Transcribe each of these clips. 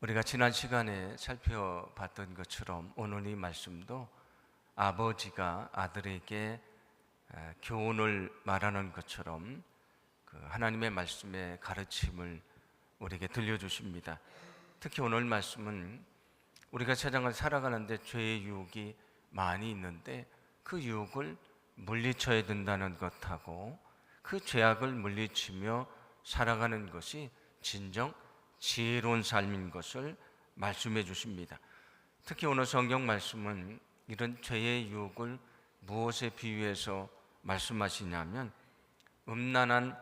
우리가 지난 시간에 살펴봤던 것처럼 오늘 이 말씀도 아버지가 아들에게 교훈을 말하는 것처럼 그 하나님의 말씀의 가르침을 우리에게 들려주십니다. 특히 오늘 말씀은 우리가 세상을 살아가는데 죄의 유혹이 많이 있는데 그 유혹을 물리쳐야 된다는 것하고 그 죄악을 물리치며 살아가는 것이 진정 지혜로운 삶인 것을 말씀해 주십니다. 특히 오늘 성경 말씀은 이런 죄의 유혹을 무엇에 비유해서 말씀하시냐면 음란한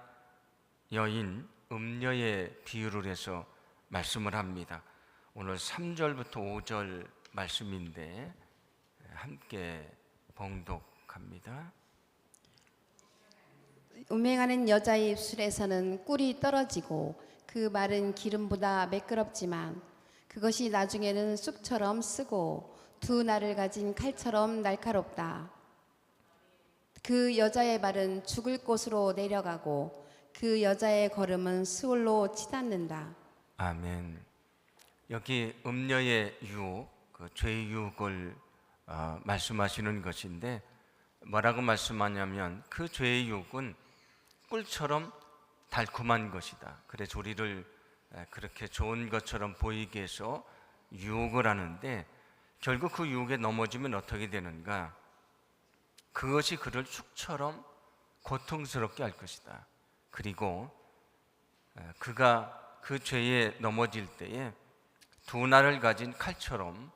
여인, 음녀의 비유를 해서 말씀을 합니다. 오늘 3절부터 5절 말씀인데 함께 봉독합니다. 음행하는 여자의 입술에서는 꿀이 떨어지고 그 말은 기름보다 매끄럽지만 그것이 나중에는 쑥처럼 쓰고 두 날을 가진 칼처럼 날카롭다. 그 여자의 발은 죽을 곳으로 내려가고 그 여자의 걸음은 수울로 치닫는다. 아멘. 여기 음녀의 유혹, 그 죄의 유혹을 말씀하시는 것인데 뭐라고 말씀하냐면 그 죄의 유혹은 꿀처럼 달콤한 것이다. 그래서 우리를 그렇게 좋은 것처럼 보이게 해서 유혹을 하는데 결국 그 유혹에 넘어지면 어떻게 되는가? 그것이 그를 쑥처럼 고통스럽게 할 것이다. 그리고 그가 그 죄에 넘어질 때에 두 날을 가진 칼처럼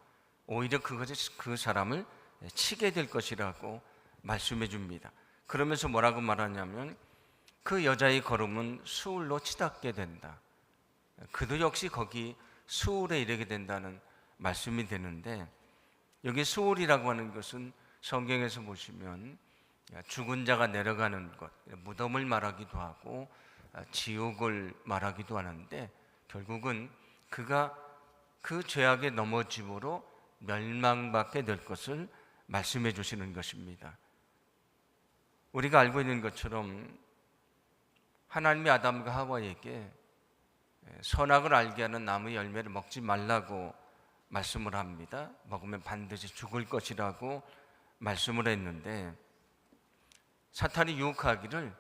오히려 그것이 그 사람을 치게 될 것이라고 말씀해 줍니다. 그러면서 뭐라고 말하냐면 그 여자의 걸음은 수울로 치닫게 된다. 그도 역시 거기 수울에 이르게 된다는 말씀이 되는데 여기 수울이라고 하는 것은 성경에서 보시면 죽은 자가 내려가는 것, 무덤을 말하기도 하고 지옥을 말하기도 하는데 결국은 그가 그 죄악에 넘어짐으로 멸망받게 될 것을 말씀해 주시는 것입니다. 우리가 알고 있는 것처럼 하나님이 아담과 하와에게 선악을 알게 하는 나무의 열매를 먹지 말라고 말씀을 합니다. 먹으면 반드시 죽을 것이라고 말씀을 했는데 사탄이 유혹하기를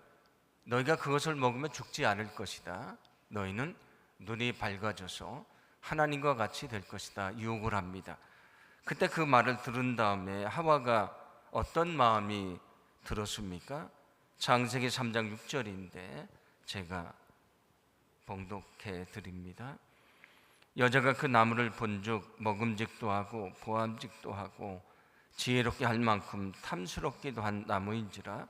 너희가 그것을 먹으면 죽지 않을 것이다. 너희는 눈이 밝아져서 하나님과 같이 될 것이다. 유혹을 합니다. 그때 그 말을 들은 다음에 하와가 어떤 마음이 들었습니까? 창세기 3장 6절인데 제가 봉독해 드립니다. 여자가 그 나무를 본즉 먹음직도 하고 보암직도 하고 지혜롭게 할 만큼 탐스럽기도 한 나무인지라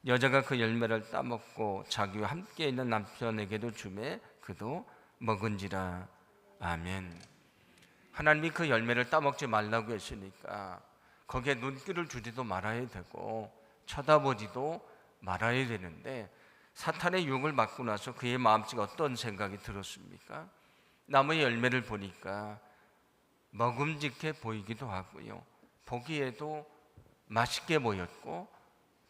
여자가 그 열매를 따먹고 자기와 함께 있는 남편에게도 주매 그도 먹은지라. 아멘. 하나님이 그 열매를 따먹지 말라고 했으니까 거기에 눈길을 주지도 말아야 되고 쳐다보지도 말아야 되는데 사탄의 유혹을 받고 나서 그의 마음속에 어떤 생각이 들었습니까? 나무의 열매를 보니까 먹음직해 보이기도 하고요, 보기에도 맛있게 보였고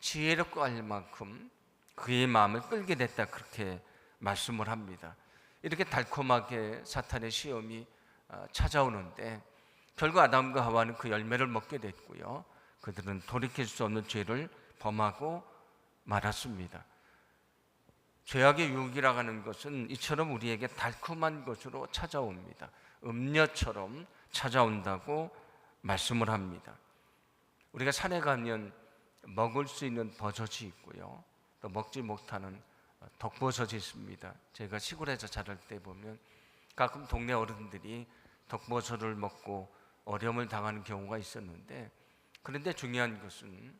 지혜롭고 할 만큼 그의 마음을 끌게 됐다, 그렇게 말씀을 합니다. 이렇게 달콤하게 사탄의 시험이 찾아오는데 결국 아담과 하와는 그 열매를 먹게 됐고요, 그들은 돌이킬 수 없는 죄를 범하고 말았습니다. 죄악의 유혹이라고 하는 것은 이처럼 우리에게 달콤한 것으로 찾아옵니다. 음료처럼 찾아온다고 말씀을 합니다. 우리가 산에 가면 먹을 수 있는 버섯이 있고요, 또 먹지 못하는 독버섯이 있습니다. 제가 시골에서 자랄 때 보면 가끔 동네 어른들이 독버섯을 먹고 어려움을 당하는 경우가 있었는데, 그런데 중요한 것은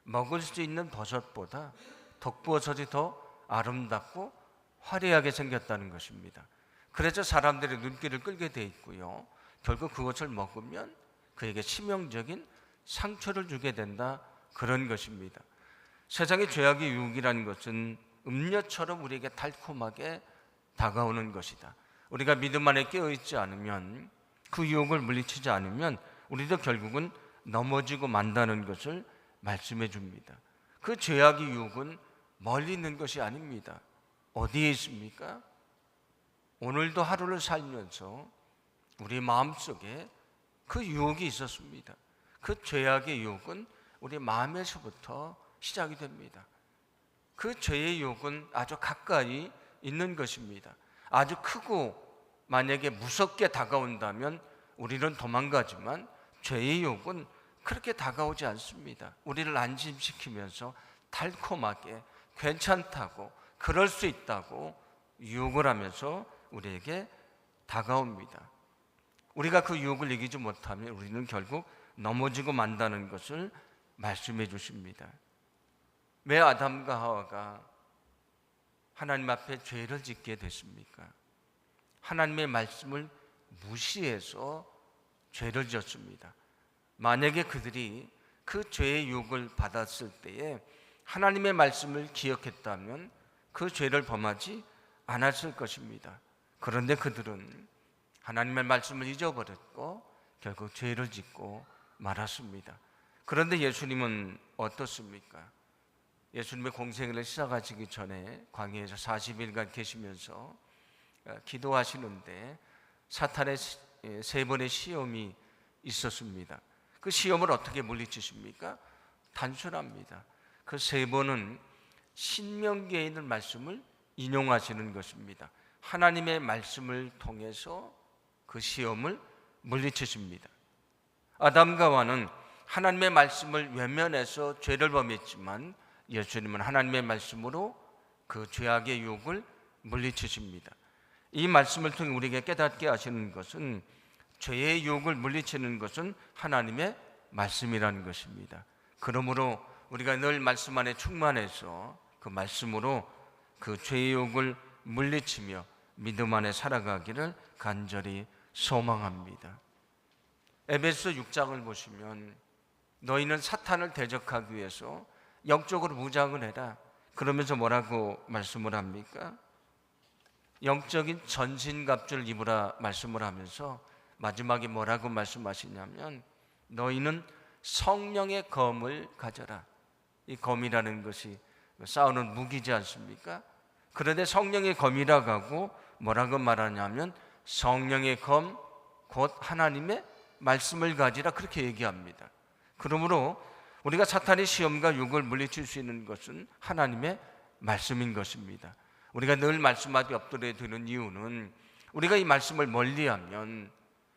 먹을 수 있는 버섯보다 독버섯이 더 아름답고 화려하게 생겼다는 것입니다. 그래서 사람들의 눈길을 끌게 돼 있고요, 결국 그것을 먹으면 그에게 치명적인 상처를 주게 된다, 그런 것입니다. 세상의 죄악의 유혹이라는 것은 음료처럼 우리에게 달콤하게 다가오는 것이다. 우리가 믿음 안에 깨어있지 않으면, 그 유혹을 물리치지 않으면 우리도 결국은 넘어지고 만다는 것을 말씀해 줍니다. 그 죄악의 유혹은 멀리 있는 것이 아닙니다. 어디에 있습니까? 오늘도 하루를 살면서 우리 마음속에 그 유혹이 있었습니다. 그 죄악의 유혹은 우리 마음에서부터 시작이 됩니다. 그 죄의 유혹은 아주 가까이 있는 것입니다. 아주 크고 만약에 무섭게 다가온다면 우리는 도망가지만 죄의 유혹은 그렇게 다가오지 않습니다. 우리를 안심시키면서 달콤하게 괜찮다고 그럴 수 있다고 유혹을 하면서 우리에게 다가옵니다. 우리가 그 유혹을 이기지 못하면 우리는 결국 넘어지고 만다는 것을 말씀해 주십니다. 왜 아담과 하와가 하나님 앞에 죄를 짓게 됐습니까? 하나님의 말씀을 무시해서 죄를 지었습니다. 만약에 그들이 그 죄의 유혹을 받았을 때에 하나님의 말씀을 기억했다면 그 죄를 범하지 않았을 것입니다. 그런데 그들은 하나님의 말씀을 잊어버렸고 결국 죄를 짓고 말았습니다. 그런데 예수님은 어떻습니까? 예수님의 공생애를 시작하시기 전에 광야에서 40일간 계시면서 기도하시는데 사탄의 세 번의 시험이 있었습니다. 그 시험을 어떻게 물리치십니까? 단순합니다. 그 세 번은 신명기에 있는 말씀을 인용하시는 것입니다. 하나님의 말씀을 통해서 그 시험을 물리치십니다. 아담과 하와는 하나님의 말씀을 외면해서 죄를 범했지만 예수님은 하나님의 말씀으로 그 죄악의 유혹을 물리치십니다. 이 말씀을 통해 우리에게 깨닫게 하시는 것은 죄의 유혹을 물리치는 것은 하나님의 말씀이라는 것입니다. 그러므로 우리가 늘 말씀 안에 충만해서 그 말씀으로 그 죄의 유혹을 물리치며 믿음 안에 살아가기를 간절히 소망합니다. 에베소 6장을 보시면 너희는 사탄을 대적하기 위해서 영적으로 무장을 해라. 그러면서 뭐라고 말씀을 합니까? 영적인 전신갑주를 입으라 말씀을 하면서 마지막에 뭐라고 말씀하시냐면 너희는 성령의 검을 가져라. 이 검이라는 것이 싸우는 무기지 않습니까? 그런데 성령의 검이라고 하고 뭐라고 말하냐면 성령의 검 곧 하나님의 말씀을 가지라 그렇게 얘기합니다. 그러므로 우리가 사탄의 시험과 유혹을 물리칠 수 있는 것은 하나님의 말씀인 것입니다. 우리가 늘 말씀 앞에 엎드려 드는 이유는 우리가 이 말씀을 멀리하면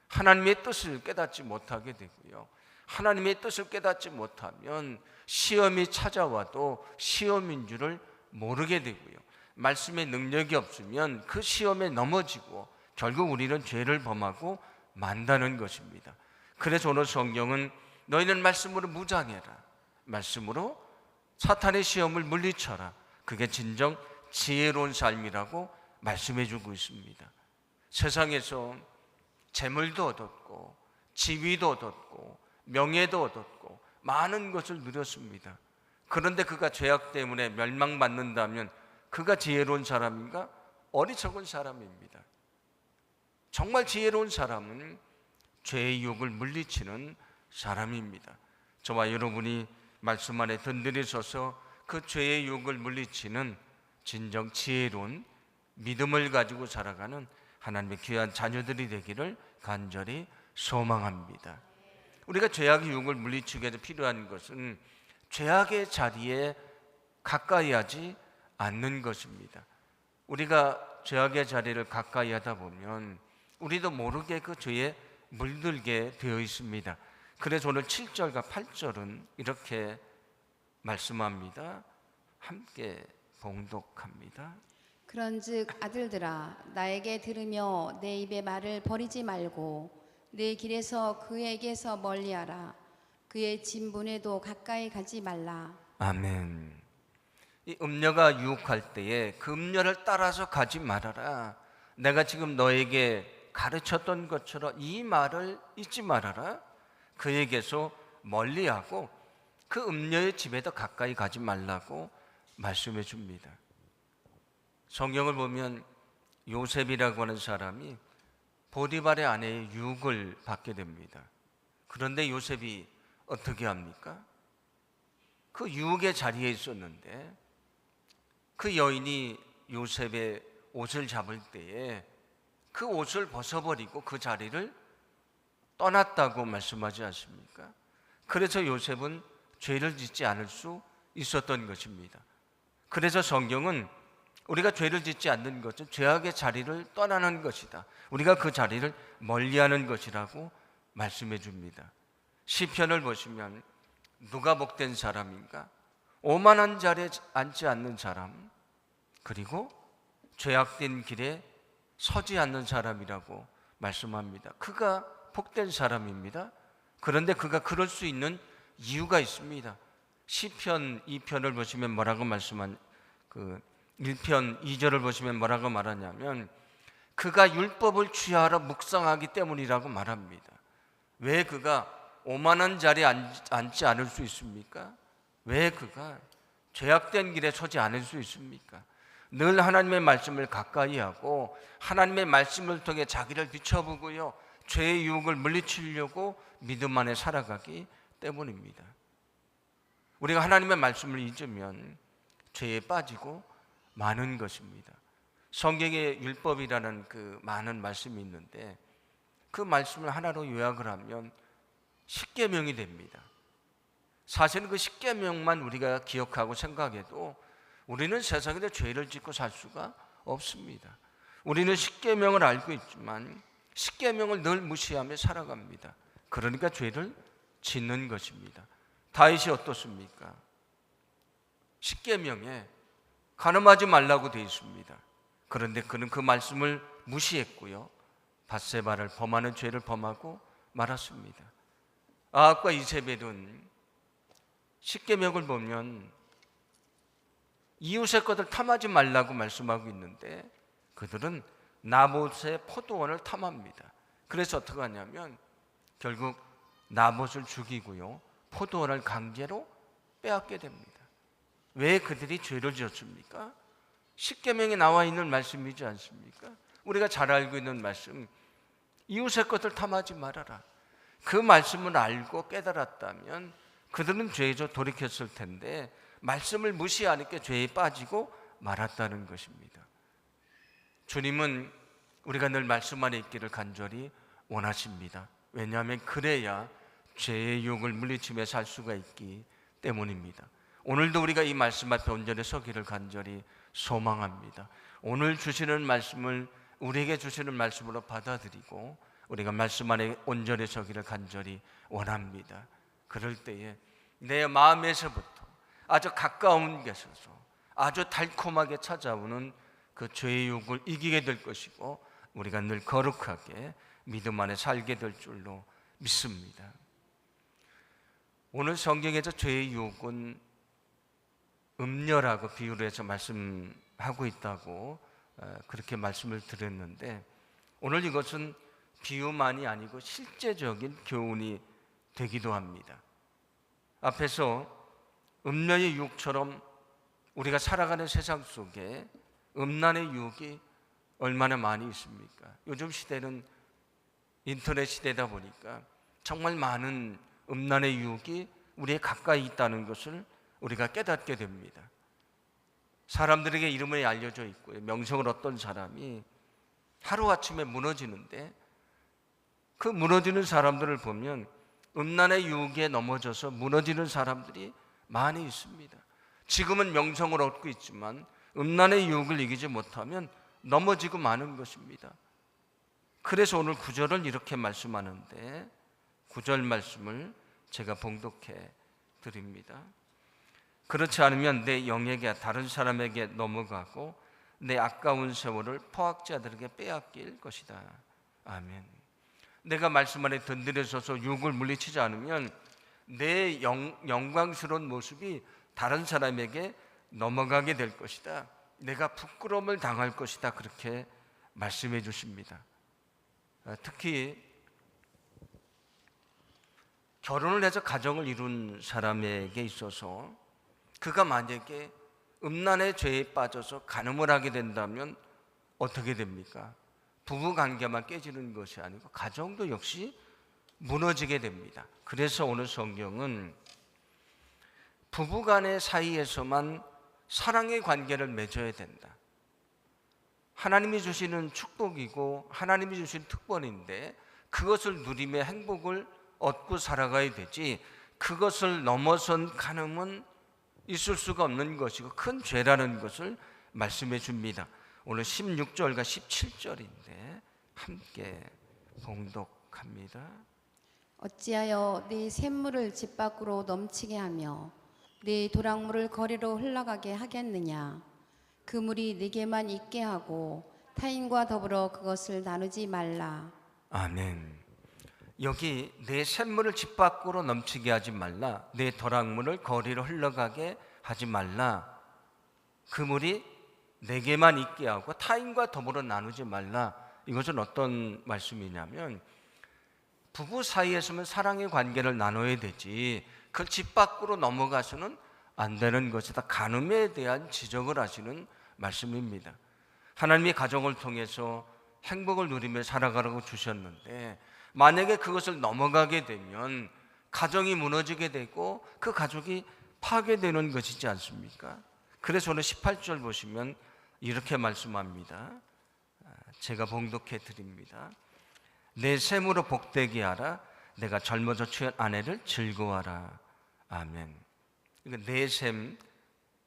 하나님의 뜻을 깨닫지 못하게 되고요. 하나님의 뜻을 깨닫지 못하면 시험이 찾아와도 시험인 줄을 모르게 되고요. 말씀의 능력이 없으면 그 시험에 넘어지고 결국 우리는 죄를 범하고 만다는 것입니다. 그래서 오늘 성경은 너희는 말씀으로 무장해라. 말씀으로 사탄의 시험을 물리쳐라. 그게 진정 지혜로운 삶이라고 말씀해 주고 있습니다. 세상에서 재물도 얻었고 지위도 얻었고 명예도 얻었고 많은 것을 누렸습니다. 그런데 그가 죄악 때문에 멸망받는다면 그가 지혜로운 사람인가? 어리석은 사람입니다. 정말 지혜로운 사람은 죄의 유혹을 물리치는 사람입니다. 저와 여러분이 말씀 안에 든든히 서서 그 죄의 유혹을 물리치는 진정 지혜로운 믿음을 가지고 살아가는 하나님의 귀한 자녀들이 되기를 간절히 소망합니다. 우리가 죄악의 유혹을 물리치기 위해서 필요한 것은 죄악의 자리에 가까이 하지 않는 것입니다. 우리가 죄악의 자리를 가까이 하다 보면 우리도 모르게 그 죄에 물들게 되어 있습니다. 그래서 오늘 7절과 8절은 이렇게 말씀합니다. 함께 봉독합니다. 그런즉 아들들아 나에게 들으며 내 입의 말을 버리지 말고 내 길에서 그에게서 멀리하라. 그의 진분에도 가까이 가지 말라. 아멘. 이 음녀가 유혹할 때에 그 음녀를 따라서 가지 말아라. 내가 지금 너에게 가르쳤던 것처럼 이 말을 잊지 말아라. 그에게서 멀리하고 그 음녀의 집에도 가까이 가지 말라고 말씀해 줍니다. 성경을 보면 요셉이라고 하는 사람이 보디발의 아내의 유혹을 받게 됩니다. 그런데 요셉이 어떻게 합니까? 그 유혹의 자리에 있었는데 그 여인이 요셉의 옷을 잡을 때에 그 옷을 벗어버리고 그 자리를 떠났다고 말씀하지 않습니까? 그래서 요셉은 죄를 짓지 않을 수 있었던 것입니다. 그래서 성경은 우리가 죄를 짓지 않는 것은 죄악의 자리를 떠나는 것이다, 우리가 그 자리를 멀리하는 것이라고 말씀해 줍니다. 시편을 보시면 누가 복된 사람인가? 오만한 자리에 앉지 않는 사람, 그리고 죄악된 길에 서지 않는 사람이라고 말씀합니다. 그가 복된 사람입니다. 그런데 그가 그럴 수 있는 이유가 있습니다. 시편 2편을 보시면 뭐라고 말씀한, 그 1편 2절을 보시면 뭐라고 말하냐면 그가 율법을 취하러 묵상하기 때문이라고 말합니다. 왜 그가 오만한 자리에 앉지 않을 수 있습니까? 왜 그가 죄악된 길에 서지 않을 수 있습니까? 늘 하나님의 말씀을 가까이 하고 하나님의 말씀을 통해 자기를 비춰보고요, 죄의 유혹을 물리치려고 믿음 안에 살아가기 때문입니다. 우리가 하나님의 말씀을 잊으면 죄에 빠지고 마는 것입니다. 성경에 율법이라는 그 많은 말씀이 있는데 그 말씀을 하나로 요약을 하면 십계명이 됩니다. 사실은 그 십계명만 우리가 기억하고 생각해도 우리는 세상에 죄를 짓고 살 수가 없습니다. 우리는 십계명을 알고 있지만 십계명을 늘 무시하며 살아갑니다. 그러니까 죄를 짓는 것입니다. 다윗이 어떻습니까? 십계명에 간음하지 말라고 되어 있습니다. 그런데 그는 그 말씀을 무시했고요, 밧세바를 범하는 죄를 범하고 말았습니다. 아합과 이세벨은 십계명을 보면 이웃의 것을 탐하지 말라고 말씀하고 있는데 그들은 나봇의 포도원을 탐합니다. 그래서 어떻게 하냐면 결국 나봇을 죽이고요, 포도원을 강제로 빼앗게 됩니다. 왜 그들이 죄를 지었습니까? 십계명에 나와 있는 말씀이지 않습니까? 우리가 잘 알고 있는 말씀, 이웃의 것을 탐하지 말아라. 그 말씀을 알고 깨달았다면 그들은 죄에서 돌이켰을 텐데 말씀을 무시하니까 죄에 빠지고 말았다는 것입니다. 주님은 우리가 늘 말씀 안에 있기를 간절히 원하십니다. 왜냐하면 그래야 죄의 유혹을 물리치며 살 수가 있기 때문입니다. 오늘도 우리가 이 말씀 앞에 온전히 서기를 간절히 소망합니다. 오늘 주시는 말씀을 우리에게 주시는 말씀으로 받아들이고 우리가 말씀 안에 온전히 서기를 간절히 원합니다. 그럴 때에 내 마음에서부터 아주 가까운 곳에서 아주 달콤하게 찾아오는 그 죄의 유혹을 이기게 될 것이고 우리가 늘 거룩하게 믿음 안에 살게 될 줄로 믿습니다. 오늘 성경에서 죄의 유혹은 음녀라고 비유를 해서 말씀하고 있다고 그렇게 말씀을 드렸는데 오늘 이것은 비유만이 아니고 실제적인 교훈이 되기도 합니다. 앞에서 음녀의 유혹처럼 우리가 살아가는 세상 속에 음란의 유혹이 얼마나 많이 있습니까? 요즘 시대는 인터넷 시대다 보니까 정말 많은 음란의 유혹이 우리에 가까이 있다는 것을 우리가 깨닫게 됩니다. 사람들에게 이름이 알려져 있고요, 명성을 얻던 사람이 하루아침에 무너지는데 그 무너지는 사람들을 보면 음란의 유혹에 넘어져서 무너지는 사람들이 많이 있습니다. 지금은 명성을 얻고 있지만 음란의 유혹을 이기지 못하면 넘어지고 마는 것입니다. 그래서 오늘 9절을 이렇게 말씀하는데 9절 말씀을 제가 봉독해 드립니다. 그렇지 않으면 내 영에게 다른 사람에게 넘어가고 내 아까운 세월을 포악자들에게 빼앗길 것이다. 아멘. 내가 말씀 안에 든든해서서 유혹을 물리치지 않으면 내 영광스러운 모습이 다른 사람에게 넘어가게 될 것이다. 내가 부끄러움을 당할 것이다. 그렇게 말씀해 주십니다. 특히 결혼을 해서 가정을 이룬 사람에게 있어서 그가 만약에 음란의 죄에 빠져서 간음을 하게 된다면 어떻게 됩니까? 부부 관계만 깨지는 것이 아니고 가정도 역시 무너지게 됩니다. 그래서 오늘 성경은 부부 간의 사이에서만 사랑의 관계를 맺어야 된다. 하나님이 주시는 축복이고 하나님이 주신 특권인데 그것을 누리며 행복을 얻고 살아가야 되지, 그것을 넘어선 간음은 있을 수가 없는 것이고 큰 죄라는 것을 말씀해 줍니다. 오늘 16절과 17절인데 함께 봉독합니다. 어찌하여 네 샘물을 집 밖으로 넘치게 하며 네 도랑물을 거리로 흘러가게 하겠느냐. 그 물이 네게만 있게 하고 타인과 더불어 그것을 나누지 말라. 아멘. 여기 내 샘물을 집 밖으로 넘치게 하지 말라, 내 도랑물을 거리로 흘러가게 하지 말라, 그 물이 내게만 있게 하고 타인과 더불어 나누지 말라. 이것은 어떤 말씀이냐면 부부 사이에서는 사랑의 관계를 나눠야 되지 그걸 집 밖으로 넘어가서는 안 되는 것이다. 간음에 대한 지적을 하시는 말씀입니다. 하나님이 가정을 통해서 행복을 누리며 살아가라고 주셨는데 만약에 그것을 넘어가게 되면 가정이 무너지게 되고 그 가족이 파괴되는 것이지 않습니까? 그래서 오늘 18절 보시면 이렇게 말씀합니다. 제가 봉독해 드립니다. 내 샘으로 복되게 하라, 내가 젊어져 취한 아내를 즐거워하라. 아멘. 내 샘,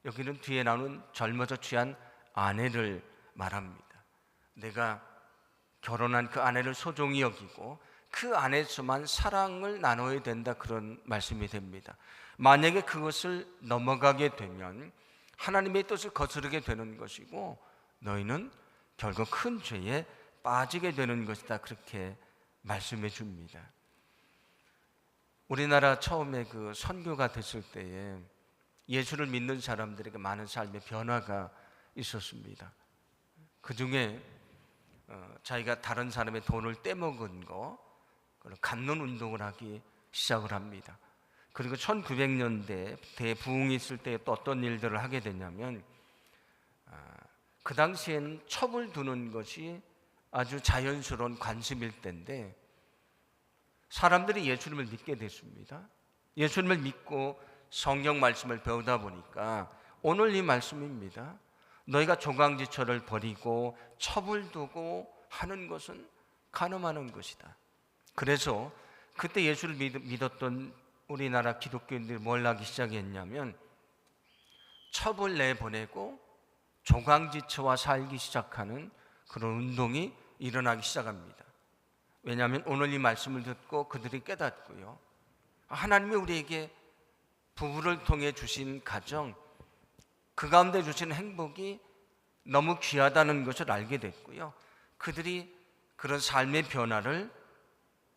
여기는 뒤에 나오는 젊어져 취한 아내를 말합니다. 내가 결혼한 그 아내를 소중히 여기고 그 안에서만 사랑을 나눠야 된다, 그런 말씀이 됩니다. 만약에 그것을 넘어가게 되면 하나님의 뜻을 거스르게 되는 것이고 너희는 결국 큰 죄에 빠지게 되는 것이다, 그렇게 말씀해 줍니다. 우리나라 처음에 그 선교가 됐을 때에 예수를 믿는 사람들에게 많은 삶의 변화가 있었습니다. 그 중에 자기가 다른 사람의 돈을 떼먹은 거 갚는 운동을 하기 시작을 합니다. 그리고 1900년대 대부흥이 있을 때 또 어떤 일들을 하게 되냐면 그 당시에는 첩을 두는 것이 아주 자연스러운 관습일 때인데 사람들이 예수님을 믿게 됐습니다. 예수님을 믿고 성경 말씀을 배우다 보니까 오늘 이 말씀입니다. 너희가 조강지처를 버리고 첩을 두고 하는 것은 간음하는 것이다. 그래서 그때 예수를 믿었던 우리나라 기독교인들이 뭘 하기 시작했냐면 첩을 내보내고 조강지처와 살기 시작하는 그런 운동이 일어나기 시작합니다. 왜냐하면 오늘 이 말씀을 듣고 그들이 깨닫고요, 하나님이 우리에게 부부를 통해 주신 가정, 그 가운데 주신 행복이 너무 귀하다는 것을 알게 됐고요, 그들이 그런 삶의 변화를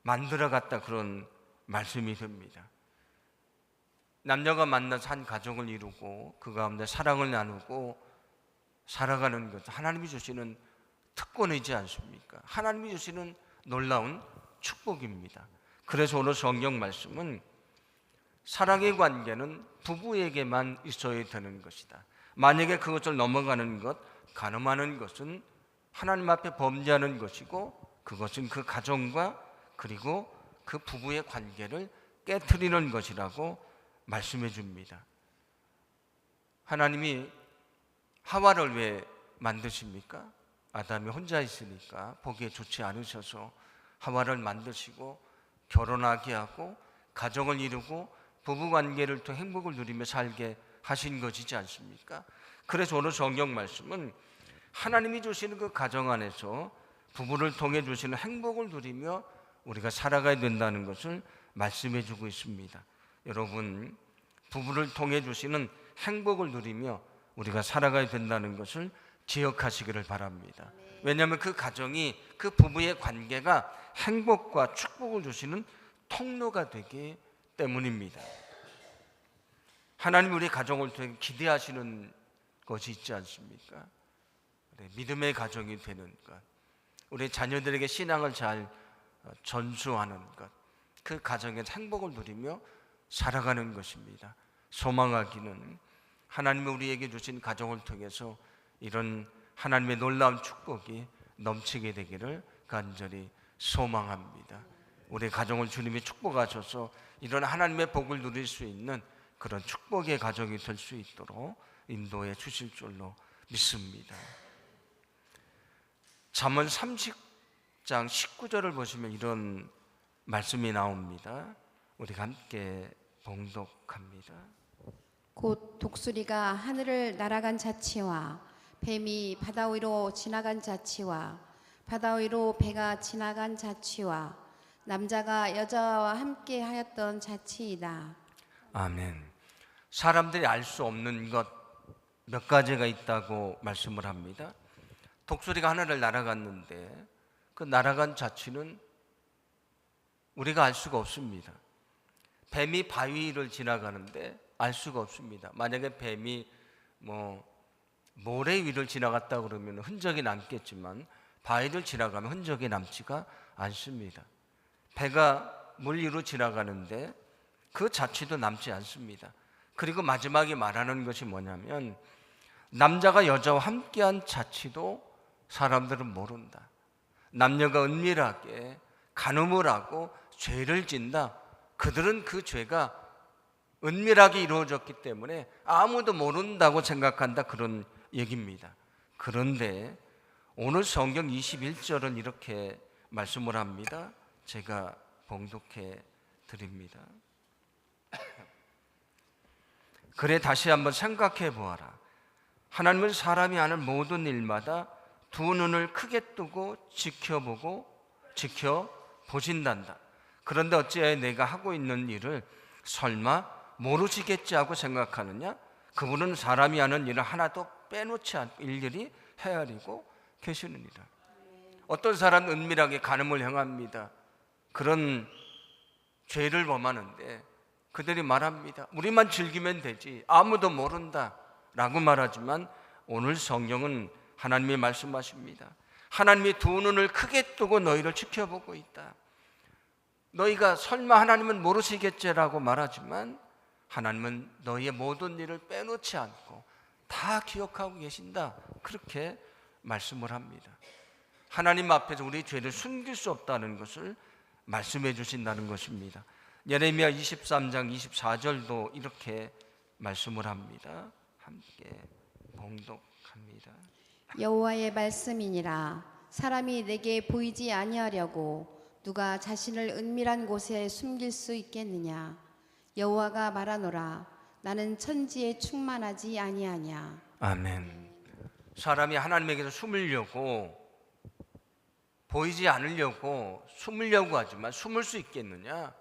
만들어갔다, 그런 말씀이 됩니다. 남녀가 만나서 한 가정을 이루고 그 가운데 사랑을 나누고 살아가는 것, 하나님이 주시는 특권이지 않습니까? 하나님이 주시는 놀라운 축복입니다. 그래서 오늘 성경 말씀은 사랑의 관계는 부부에게만 있어야 되는 것이다. 만약에 그것을 넘어가는 것, 간음하는 것은 하나님 앞에 범죄하는 것이고 그것은 그 가정과 그리고 그 부부의 관계를 깨트리는 것이라고 말씀해 줍니다. 하나님이 하와를 왜 만드십니까? 아담이 혼자 있으니까 보기에 좋지 않으셔서 하와를 만드시고 결혼하게 하고 가정을 이루고 부부관계를 통해 행복을 누리며 살게 하신 것이지 않습니까? 그래서 오늘 성경 말씀은 하나님이 주시는 그 가정 안에서 부부를 통해 주시는 행복을 누리며 우리가 살아가야 된다는 것을 말씀해 주고 있습니다. 여러분, 부부를 통해 주시는 행복을 누리며 우리가 살아가야 된다는 것을 기억하시기를 바랍니다. 왜냐하면 그 가정이, 그 부부의 관계가 행복과 축복을 주시는 통로가 되기 때문입니다. 하나님 우리 가정을 통해 기대하시는 것이 있지 않습니까? 믿음의 가정이 되는 것, 우리 자녀들에게 신앙을 잘 전수하는 것, 그 가정에서 행복을 누리며 살아가는 것입니다. 소망하기는 하나님이 우리에게 주신 가정을 통해서 이런 하나님의 놀라운 축복이 넘치게 되기를 간절히 소망합니다. 우리 가정을 주님이 축복하셔서 이런 하나님의 복을 누릴 수 있는 그런 축복의 가정이 될 수 있도록 인도해 주실 줄로 믿습니다. 잠언 30장 19절을 보시면 이런 말씀이 나옵니다. 우리가 함께 봉독합니다. 곧 독수리가 하늘을 날아간 자치와 뱀이 바다 위로 지나간 자치와 바다 위로 배가 지나간 자치와 남자가 여자와 함께 하였던 자치이다. 아멘. 사람들이 알 수 없는 것 몇 가지가 있다고 말씀을 합니다. 독수리가 하늘을 날아갔는데 그 날아간 자취는 우리가 알 수가 없습니다. 뱀이 바위를 지나가는데 알 수가 없습니다. 만약에 뱀이 모래 위를 지나갔다 그러면 흔적이 남겠지만 바위를 지나가면 흔적이 남지가 않습니다. 배가 물 위로 지나가는데 그 자취도 남지 않습니다. 그리고 마지막에 말하는 것이 뭐냐면 남자가 여자와 함께한 자취도 사람들은 모른다. 남녀가 은밀하게 간음을 하고 죄를 짓다. 그들은 그 죄가 은밀하게 이루어졌기 때문에 아무도 모른다고 생각한다. 그런 얘기입니다. 그런데 오늘 성경 21절은 이렇게 말씀을 합니다. 제가 봉독해 드립니다. 그래 다시 한번 생각해 보아라. 하나님은 사람이 하는 모든 일마다 두 눈을 크게 뜨고 지켜보신단다. 그런데 어찌하여 내가 하고 있는 일을 설마 모르시겠지 하고 생각하느냐? 그분은 사람이 하는 일을 하나도 빼놓지 않고 일일이 헤아리고 계시느니라. 어떤 사람은 은밀하게 간음을 행합니다. 그런 죄를 범하는데 그들이 말합니다. 우리만 즐기면 되지, 아무도 모른다 라고 말하지만 오늘 성경은 하나님이 말씀하십니다. 하나님이 두 눈을 크게 뜨고 너희를 지켜보고 있다. 너희가 설마 하나님은 모르시겠지라고 말하지만 하나님은 너희의 모든 일을 빼놓지 않고 다 기억하고 계신다. 그렇게 말씀을 합니다. 하나님 앞에서 우리 죄를 숨길 수 없다는 것을 말씀해 주신다는 것입니다. 예레미야 23장 24절도 이렇게 말씀을 합니다. 함께 봉독합니다. 여호와의 말씀이니라. 사람이 내게 보이지 아니하려고 누가 자신을 은밀한 곳에 숨길 수 있겠느냐. 여호와가 말하노라. 나는 천지에 충만하지 아니하냐. 아멘. 사람이 하나님에게서 숨으려고, 보이지 않으려고 숨으려고 하지만 숨을 수 있겠느냐?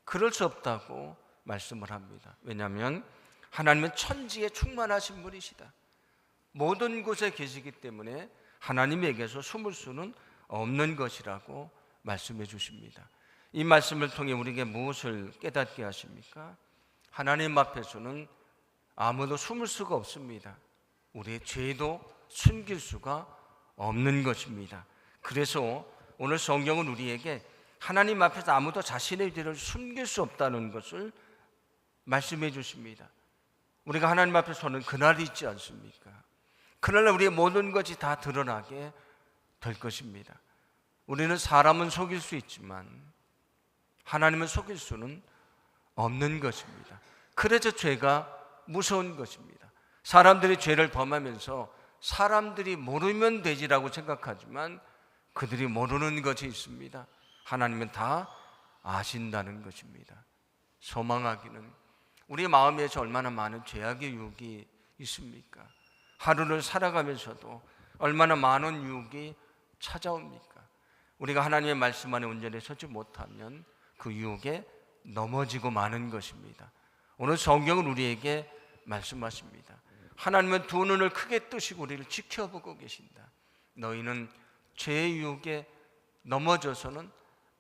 그럴 수 없다고 말씀을 합니다. 왜냐하면 하나님은 천지에 충만하신 분이시다. 모든 곳에 계시기 때문에 하나님에게서 숨을 수는 없는 것이라고 말씀해 주십니다. 이 말씀을 통해 우리에게 무엇을 깨닫게 하십니까? 하나님 앞에서는 아무도 숨을 수가 없습니다. 우리의 죄도 숨길 수가 없는 것입니다. 그래서 오늘 성경은 우리에게 하나님 앞에서 아무도 자신의 죄를 숨길 수 없다는 것을 말씀해 주십니다. 우리가 하나님 앞에 서는 그날이 있지 않습니까? 그날은 우리의 모든 것이 다 드러나게 될 것입니다. 우리는 사람은 속일 수 있지만 하나님은 속일 수는 없는 것입니다. 그래서 죄가 무서운 것입니다. 사람들이 죄를 범하면서 사람들이 모르면 되지라고 생각하지만 그들이 모르는 것이 있습니다. 하나님은 다 아신다는 것입니다. 소망하기는 우리 마음에서 얼마나 많은 죄악의 유혹이 있습니까? 하루를 살아가면서도 얼마나 많은 유혹이 찾아옵니까? 우리가 하나님의 말씀 안에 온전히 서지 못하면 그 유혹에 넘어지고 마는 것입니다. 오늘 성경은 우리에게 말씀하십니다. 하나님은 두 눈을 크게 뜨시고 우리를 지켜보고 계신다. 너희는 죄의 유혹에 넘어져서는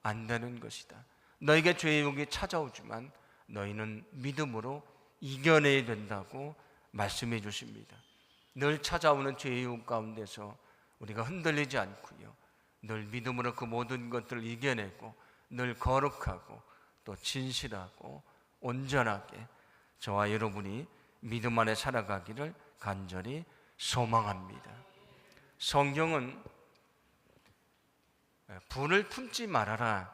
안 되는 것이다. 너에게 죄의 유혹이 찾아오지만 너희는 믿음으로 이겨내야 된다고 말씀해 주십니다. 늘 찾아오는 죄의 유혹 가운데서 우리가 흔들리지 않고요, 늘 믿음으로 그 모든 것들을 이겨내고 늘 거룩하고 또 진실하고 온전하게 저와 여러분이 믿음 안에 살아가기를 간절히 소망합니다. 성경은 분을 품지 말아라.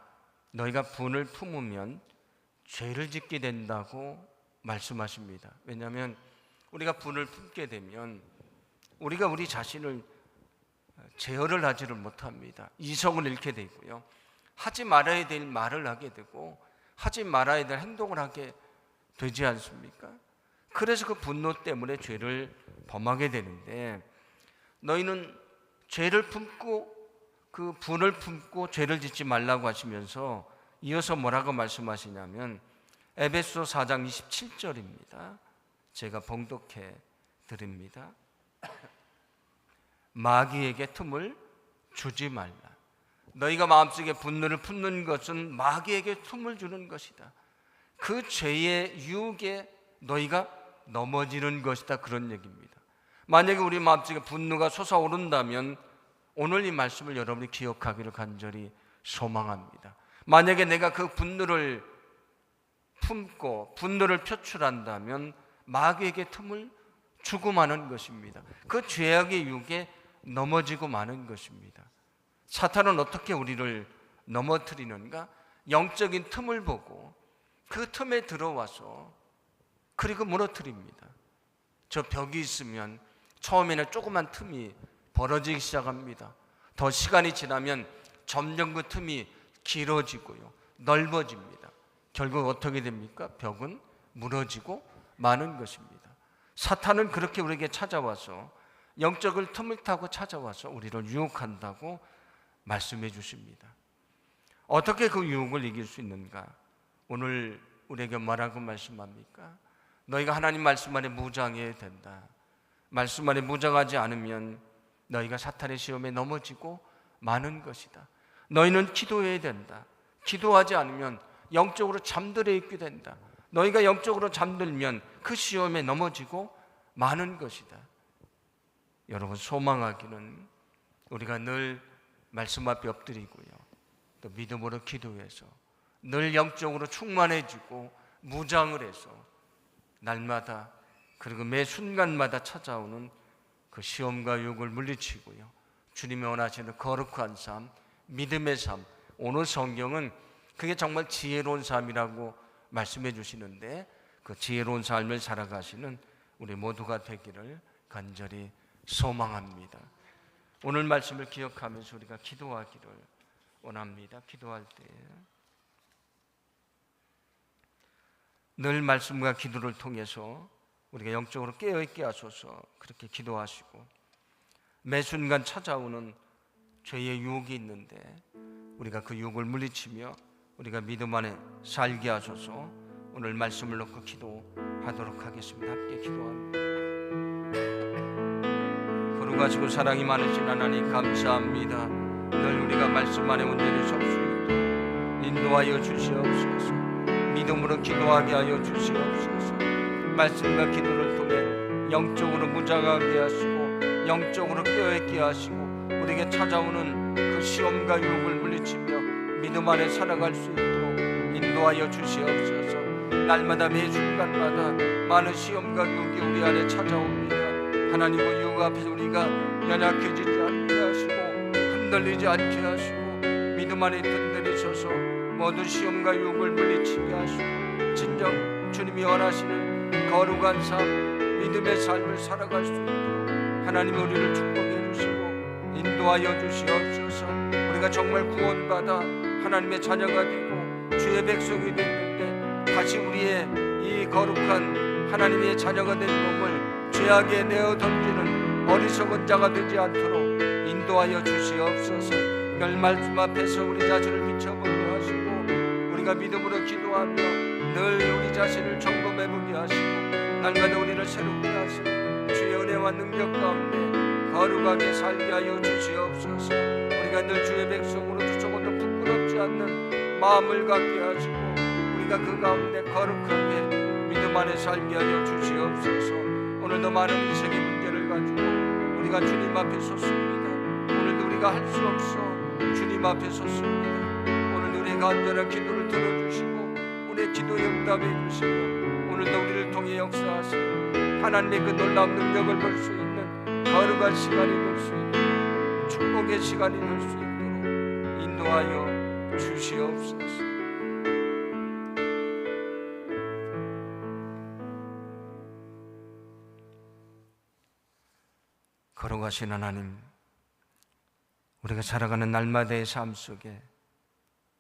너희가 분을 품으면 죄를 짓게 된다고 말씀하십니다. 왜냐하면 우리가 분을 품게 되면 우리가 우리 자신을 제어를 하지를 못합니다. 이성을 잃게 되고요. 하지 말아야 될 말을 하게 되고 하지 말아야 될 행동을 하게 되지 않습니까? 그래서 그 분노 때문에 죄를 범하게 되는데, 너희는 죄를 품고 그 분을 품고 죄를 짓지 말라고 하시면서 이어서 뭐라고 말씀하시냐면 에베소 4장 27절입니다. 제가 봉독해 드립니다. 마귀에게 틈을 주지 말라. 너희가 마음속에 분노를 품는 것은 마귀에게 틈을 주는 것이다. 그 죄의 유혹에 너희가 넘어지는 것이다. 그런 얘기입니다. 만약에 우리 마음속에 분노가 솟아오른다면 오늘 이 말씀을 여러분이 기억하기를 간절히 소망합니다. 만약에 내가 그 분노를 품고 분노를 표출한다면 마귀에게 틈을 주고 마는 것입니다. 그 죄악의 유혹에 넘어지고 마는 것입니다. 사탄은 어떻게 우리를 넘어뜨리는가? 영적인 틈을 보고 그 틈에 들어와서 그리고 무너뜨립니다. 저 벽이 있으면 처음에는 조그만 틈이 벌어지기 시작합니다. 더 시간이 지나면 점점 그 틈이 길어지고요, 넓어집니다. 결국 어떻게 됩니까? 벽은 무너지고 마는 것입니다. 사탄은 그렇게 우리에게 찾아와서 영적을 틈을 타고 찾아와서 우리를 유혹한다고 말씀해 주십니다. 어떻게 그 유혹을 이길 수 있는가? 오늘 우리에게 뭐라고 말씀합니까? 너희가 하나님 말씀 안에 무장해야 된다. 말씀 안에 무장하지 않으면 너희가 사탄의 시험에 넘어지고 마는 것이다. 너희는 기도해야 된다. 기도하지 않으면 영적으로 잠들어 있게 된다. 너희가 영적으로 잠들면 그 시험에 넘어지고 마는 것이다. 여러분, 소망하기는 우리가 늘 말씀 앞에 엎드리고요, 또 믿음으로 기도해서 늘 영적으로 충만해지고 무장을 해서 날마다 그리고 매 순간마다 찾아오는 그 시험과 유혹을 물리치고요, 주님이 원하시는 거룩한 삶, 믿음의 삶, 오늘 성경은 그게 정말 지혜로운 삶이라고 말씀해 주시는데, 그 지혜로운 삶을 살아가시는 우리 모두가 되기를 간절히 소망합니다. 오늘 말씀을 기억하면서 우리가 기도하기를 원합니다. 기도할 때 늘 말씀과 기도를 통해서 우리가 영적으로 깨어있게 하소서. 그렇게 기도하시고, 매 순간 찾아오는 죄의 유혹이 있는데 우리가 그 유혹을 물리치며 우리가 믿음 안에 살게 하소서. 오늘 말씀을 놓고 기도하도록 하겠습니다. 함께 기도합니다. 거룩하시고 사랑이 많으신 하나님, 감사합니다. 늘 우리가 말씀 안에 온전히 설 수 있도록 인도하여 주시옵소서. 믿음으로 기도하게 하여 주시옵소서. 말씀과 기도를 통해 영적으로 무장하게 하시고 영적으로 깨어있게 하시고 우리에게 찾아오는 그 시험과 유혹을 물리치며 믿음 안에 살아갈 수 있도록 인도하여 주시옵소서. 날마다 매 순간마다 많은 시험과 유혹이 우리 안에 찾아옵니다. 하나님, 그 유혹 앞에서 우리가 연약해지지 않게 하시고 흔들리지 않게 하시고 믿음 안에 든든히 서서 모든 시험과 유혹을 물리치게 하시고 진정 주님이 원하시는 거룩한 삶, 믿음의 삶을 살아갈 수 있도록 하나님 우리를 축복해 주시고 인도하여 주시옵소서. 우리가 정말 구원받아 하나님의 자녀가 되고 주의 백성이 됐는데 다시 우리의 이 거룩한 하나님의 자녀가 된 몸을 죄악에 내어 던지는 어리석은 자가 되지 않도록 인도하여 주시옵소서. 늘 말씀 앞에서 우리 자신을 비춰보게 하시고 우리가 믿음으로 기도하며 늘 우리 자신을 점검해보게 하시고 날마다 우리를 새롭게 하시고 주의 은혜와 능력 가운데 거룩하게 살게 하여 주시옵소서. 우리가 늘 주의 백성으로 조금도 부끄럽지 않는 마음을 갖게 하시고 우리가 그 가운데 거룩하게 믿음 안에 살게 하여 주시옵소서. 오늘도 많은 인생의 문제를 가지고 우리가 주님 앞에 섰습니다. 오늘도 우리가 할 수 없어 주님 앞에 섰습니다. 오늘도 우리의 간절한 기도를 들어주시고 우리의 기도에 응답해 주시고 오늘도 우리를 통해 역사하시고 하나님의 그 놀라운 능력을 볼 수 있는 거룩한 시간이 될 수 있는 축복의 시간이 될 수 있도록 인도하여 주시옵소서. 거룩하신 하나님, 우리가 살아가는 날마다의 삶 속에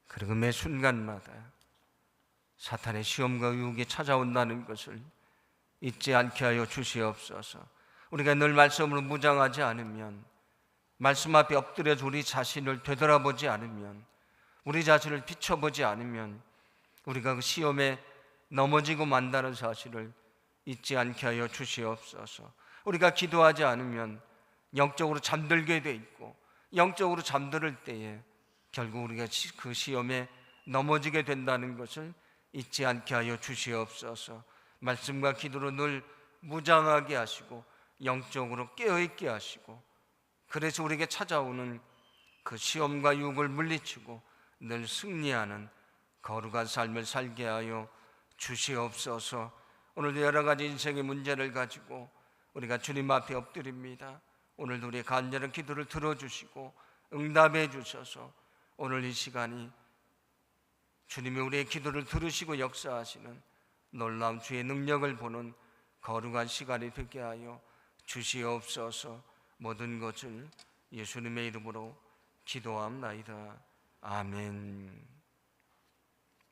그리고 매 순간마다 사탄의 시험과 유혹이 찾아온다는 것을 잊지 않게 하여 주시옵소서. 우리가 늘 말씀으로 무장하지 않으면, 말씀 앞에 엎드려서 우리 자신을 되돌아보지 않으면, 우리 자신을 비춰보지 않으면 우리가 그 시험에 넘어지고 만다는 사실을 잊지 않게 하여 주시옵소서. 우리가 기도하지 않으면 영적으로 잠들게 돼 있고, 영적으로 잠들 때에 결국 우리가 그 시험에 넘어지게 된다는 것을 잊지 않게 하여 주시옵소서. 말씀과 기도로 늘 무장하게 하시고 영적으로 깨어있게 하시고, 그래서 우리에게 찾아오는 그 시험과 유혹을 물리치고 늘 승리하는 거룩한 삶을 살게 하여 주시옵소서. 오늘도 여러 가지 인생의 문제를 가지고 우리가 주님 앞에 엎드립니다. 오늘도 우리의 간절한 기도를 들어주시고 응답해 주셔서 오늘 이 시간이 주님이 우리의 기도를 들으시고 역사하시는 놀라운 주의 능력을 보는 거룩한 시간이 되게 하여 주시옵소서. 모든 것을 예수님의 이름으로 기도합나이다. 아멘.